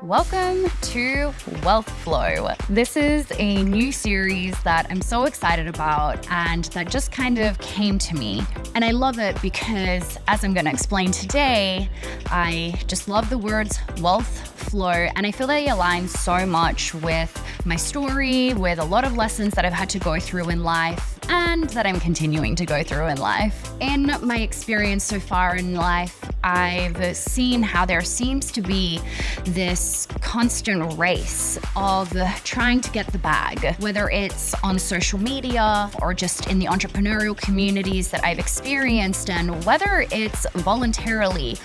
Welcome to Wealth Flow. This is a new series that I'm so excited about and that just kind of came to me. And I love it because, as I'm going to explain today, I just love the words wealth, flow, and I feel they align so much with my story, with a lot of lessons that I've had to go through in life and that I'm continuing to go through in life. In my experience so far in life, I've seen how there seems to be this constant race of trying to get the bag, whether it's on social media or just in the entrepreneurial communities that I've experienced, and whether it's voluntarily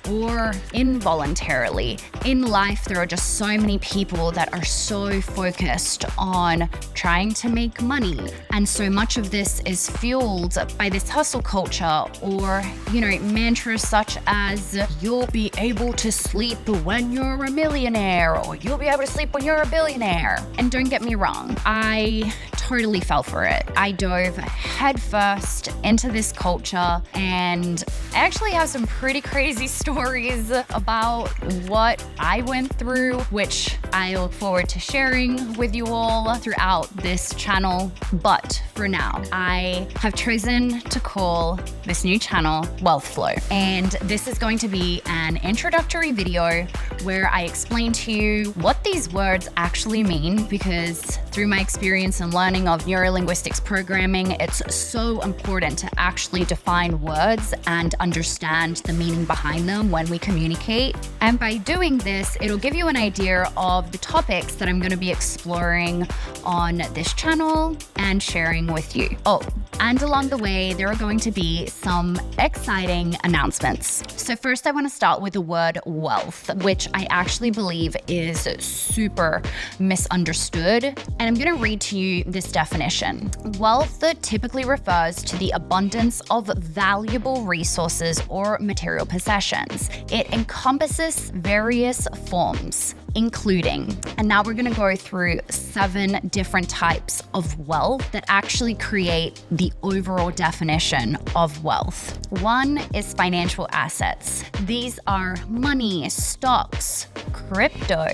or involuntarily. In life, there are just so many people that are so focused on trying to make money. And so much of this is fueled by this hustle culture or, mantras such as you'll be able to sleep when you're a millionaire or you'll be able to sleep when you're a billionaire. And don't get me wrong, I totally fell for it. I dove headfirst into this culture and I actually have some pretty crazy stories about what I went through, which I look forward to sharing with you all throughout this channel. But for now, I have chosen to call this new channel Wealth Flow. And this is going to be an introductory video where I explain to you what these words actually mean, because through my experience and learning of neurolinguistics programming, it's so important to actually define words and understand the meaning behind them when we communicate. And by doing this, it'll give you an idea of the topics that I'm going to be exploring on this channel and sharing with you. Oh, and along the way, there are going to be some exciting announcements. So first, I want to start with the word wealth, which I actually believe is super misunderstood. And I'm going to read to you this definition. Wealth typically refers to the abundance of valuable resources or material possessions. It encompasses various forms, including, and now we're going to go through 7 different types of wealth that actually create the overall definition of wealth. 1 is financial assets. These are money, stocks, crypto,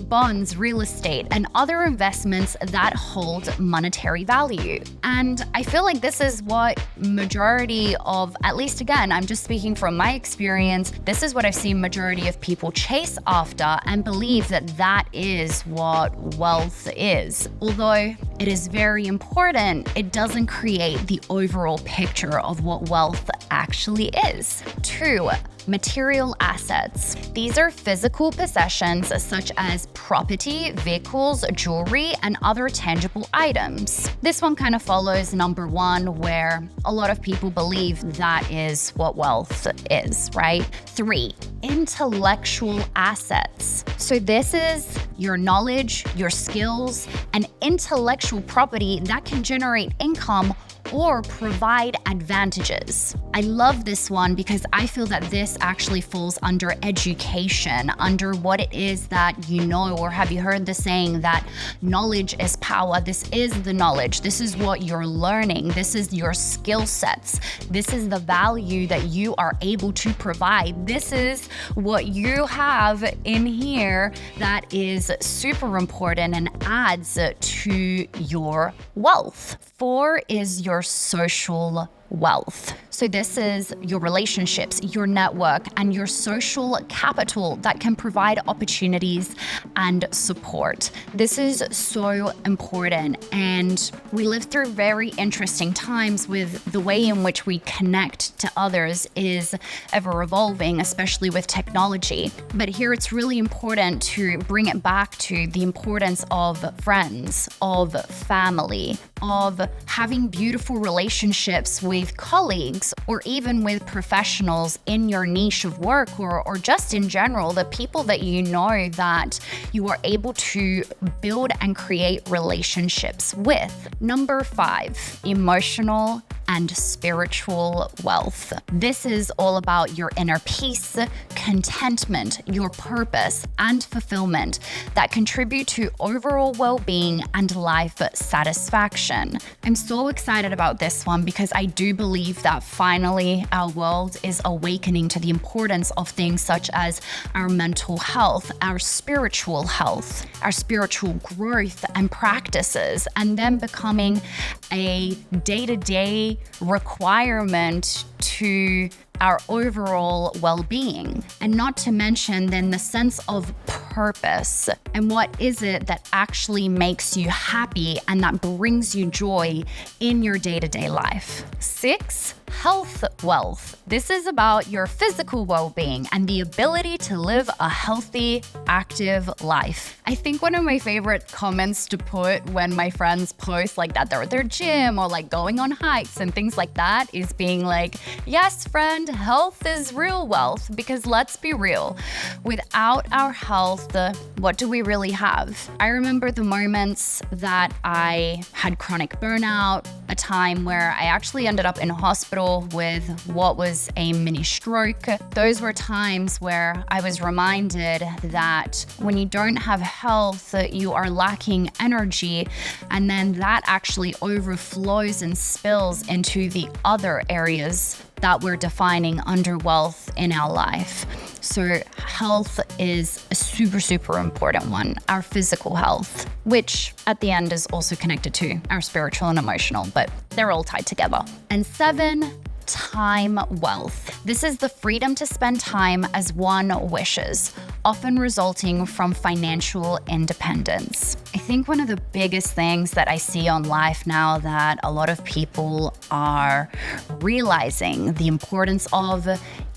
bonds, real estate, and other investments that hold monetary value. And I feel like this is what majority of, at least again, I'm just speaking from my experience, this is what I've seen majority of people chase after and believe that that is what wealth is. Although it is very important, it doesn't create the overall picture of what wealth actually is. 2, material assets. These are physical possessions such as property, vehicles, jewelry, and other tangible items. This one kind of follows number 1, where a lot of people believe that is what wealth is, right? 3, intellectual assets. So this is your knowledge, your skills, and intellectual property that can generate income or provide advantages. I love this one because I feel that this actually falls under education, under what it is that you know, or have you heard the saying that knowledge is power? This is the knowledge. This is what you're learning. This is your skill sets. This is the value that you are able to provide. This is what you have in here that is super important and adds to your wealth. 4 is your social wealth. So this is your relationships, your network, and your social capital that can provide opportunities and support. This is so important, and we live through very interesting times with the way in which we connect to others is ever evolving, especially with technology. But here it's really important to bring it back to the importance of friends, of family, of having beautiful relationships with colleagues or even with professionals in your niche of work or just in general, the people that you know that you are able to build and create relationships with. Number 5, emotional and spiritual wealth. This is all about your inner peace, contentment, your purpose, and fulfillment that contribute to overall well-being and life satisfaction. I'm so excited about this one because I do do believe that finally our world is awakening to the importance of things such as our mental health, our spiritual health, our spiritual growth and practices, and then becoming a day-to-day requirement to our overall well-being. And not to mention then the sense of purpose and what is it that actually makes you happy and that brings you joy in your day-to-day life. 6, health wealth. This is about your physical well-being and the ability to live a healthy, active life. I think one of my favorite comments to put when my friends post like that they're at their gym or like going on hikes and things like that is being like, yes, friend, health is real wealth, because let's be real, without our health, what do we really have? I remember the moments that I had chronic burnout, a time where I actually ended up in a hospital with what was a mini stroke. Those were times where I was reminded that when you don't have health, you are lacking energy, and then that actually overflows and spills into the other areas that we're defining under wealth in our life. So health is a super, super important one. Our physical health, which at the end is also connected to our spiritual and emotional, but they're all tied together. And 7, time wealth. This is the freedom to spend time as one wishes, often resulting from financial independence. I think one of the biggest things that I see on life now that a lot of people are realizing the importance of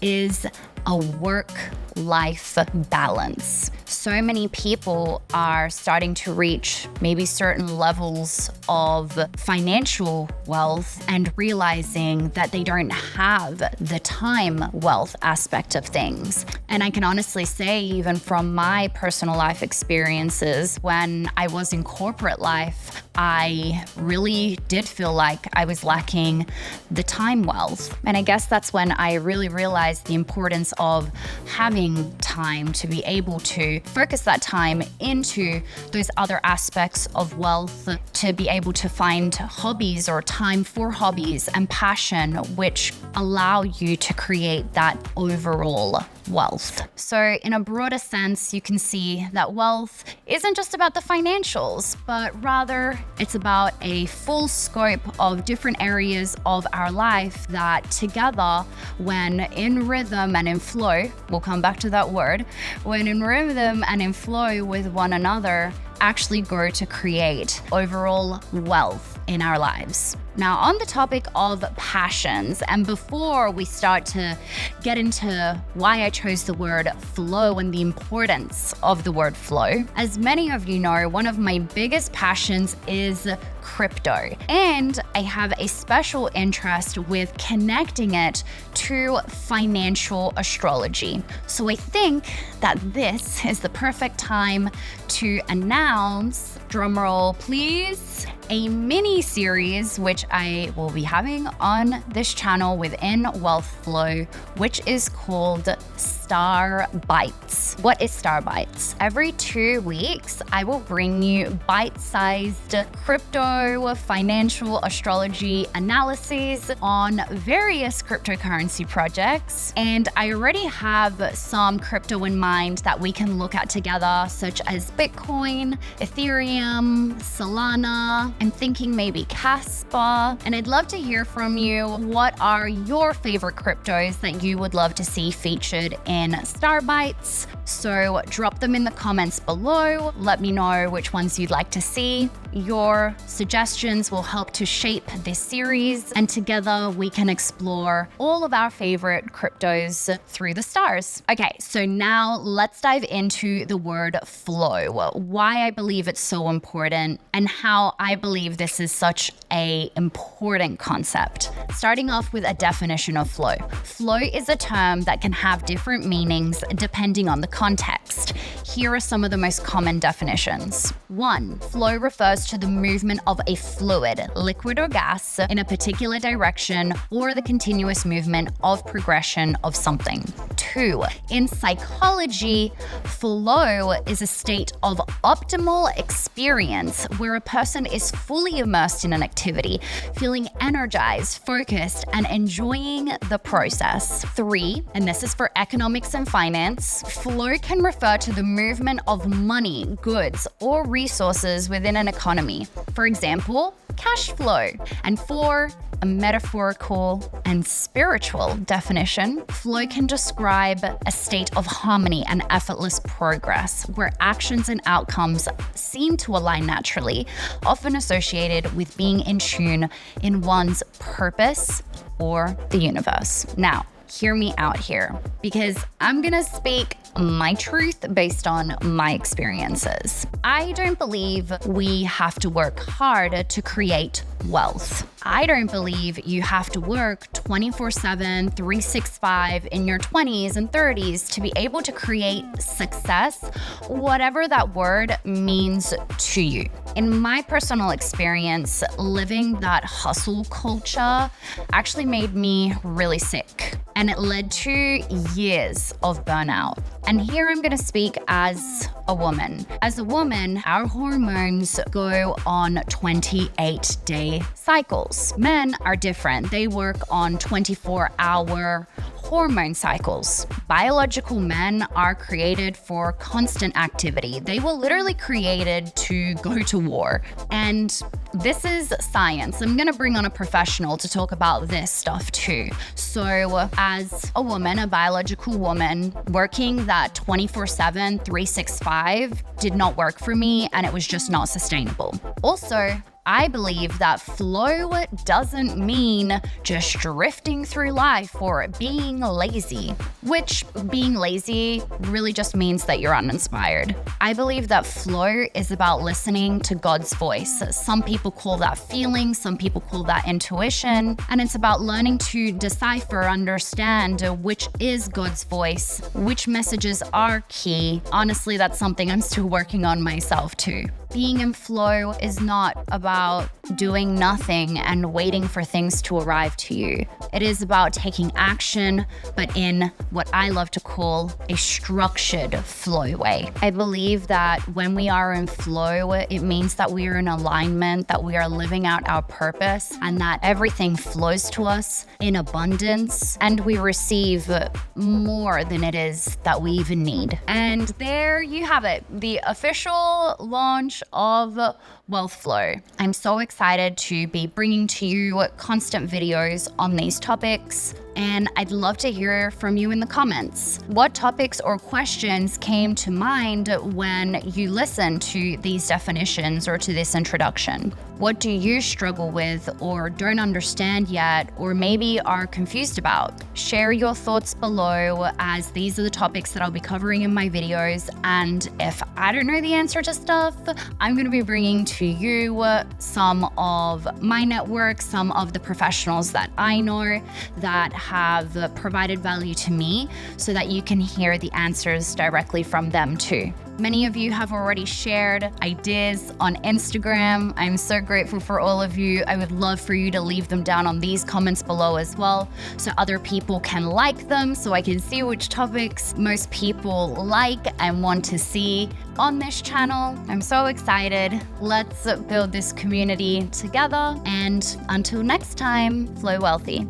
is a work-life balance. So many people are starting to reach maybe certain levels of financial wealth and realizing that they don't have the time wealth aspect of things. And I can honestly say, even from my personal life experiences, when I was in corporate life, I really did feel like I was lacking the time wealth. And I guess that's when I really realized the importance of having time to be able to focus that time into those other aspects of wealth, to be able to find hobbies or time for hobbies and passion, which allow you to create that overall wealth. So in a broader sense, you can see that wealth isn't just about the financials, but rather it's about a full scope of different areas of our life that together, when in rhythm and in flow, we'll come back to that word, when in rhythm and in flow with one another, actually grow to create overall wealth in our lives. Now, on the topic of passions, and before we start to get into why I chose the word flow and the importance of the word flow, as many of you know, one of my biggest passions is crypto. And I have a special interest with connecting it to financial astrology. So I think that this is the perfect time to announce, drumroll please, a mini series which I will be having on this channel within Wealth Flow, which is called Star Bytes. What is Star Bytes? Every 2 weeks, I will bring you bite-sized crypto, financial astrology analyses on various cryptocurrency projects. And I already have some crypto in mind that we can look at together, such as Bitcoin, Ethereum, Solana. I'm thinking maybe Casper. And I'd love to hear from you. What are your favorite cryptos that you would love to see featured in Star Bytes? So drop them in the comments below. Let me know which ones you'd like to see. Your suggestions will help to shape this series, and together we can explore all of our favorite cryptos through the stars. Okay, so now let's dive into the word flow, why I believe it's so important, and how I believe this is such an important concept. Starting off with a definition of flow. Flow is a term that can have different meanings depending on the context. Here are some of the most common definitions. 1, flow refers to the movement of a fluid, liquid or gas, in a particular direction, or the continuous movement of progression of something. 2, in psychology, flow is a state of optimal experience where a person is fully immersed in an activity, feeling energized, focused, and enjoying the process. 3, and this is for economics and finance, flow can refer to the movement of money, goods, or resources within an economy. For example, cash flow. And 4, a metaphorical and spiritual definition, flow can describe a state of harmony and effortless progress where actions and outcomes seem to align naturally, often associated with being in tune in one's purpose or the universe. Now, hear me out here, because I'm gonna speak my truth based on my experiences. I don't believe we have to work hard to create wealth. I don't believe you have to work 24/7, 365 in your 20s and 30s to be able to create success, whatever that word means to you. In my personal experience, living that hustle culture actually made me really sick, and it led to years of burnout. And here I'm gonna speak as a woman. As a woman, our hormones go on 28-day cycles. Men are different. They work on 24-hour hormone cycles. Biological men are created for constant activity. They were literally created to go to war. And this is science. I'm gonna bring on a professional to talk about this stuff too. So as a woman, a biological woman, working that 24/7, 365 did not work for me, and it was just not sustainable. Also, I believe that flow doesn't mean just drifting through life or being lazy, which being lazy really just means that you're uninspired. I believe that flow is about listening to God's voice. Some people call that feeling, some people call that intuition, and it's about learning to decipher, understand which is God's voice, which messages are key. Honestly, that's something I'm still working on myself too. Being in flow is not about doing nothing and waiting for things to arrive to you. It is about taking action, but in what I love to call a structured flow way. I believe that when we are in flow, it means that we are in alignment, that we are living out our purpose, and that everything flows to us in abundance, and we receive more than it is that we even need. And there you have it, the official launch of Wealth Flow. I'm so excited to be bringing to you constant videos on these topics, and I'd love to hear from you in the comments. What topics or questions came to mind when you listened to these definitions or to this introduction? What do you struggle with or don't understand yet, or maybe are confused about? Share your thoughts below, as these are the topics that I'll be covering in my videos. And if I don't know the answer to stuff, I'm going to be bringing to you some of my network, some of the professionals that I know that have provided value to me, so that you can hear the answers directly from them too. Many of you have already shared ideas on Instagram. I'm so grateful for all of you. I would love for you to leave them down on these comments below as well, so other people can like them, so I can see which topics most people like and want to see on this channel. I'm so excited. Let's build this community together. And until next time, flow wealthy.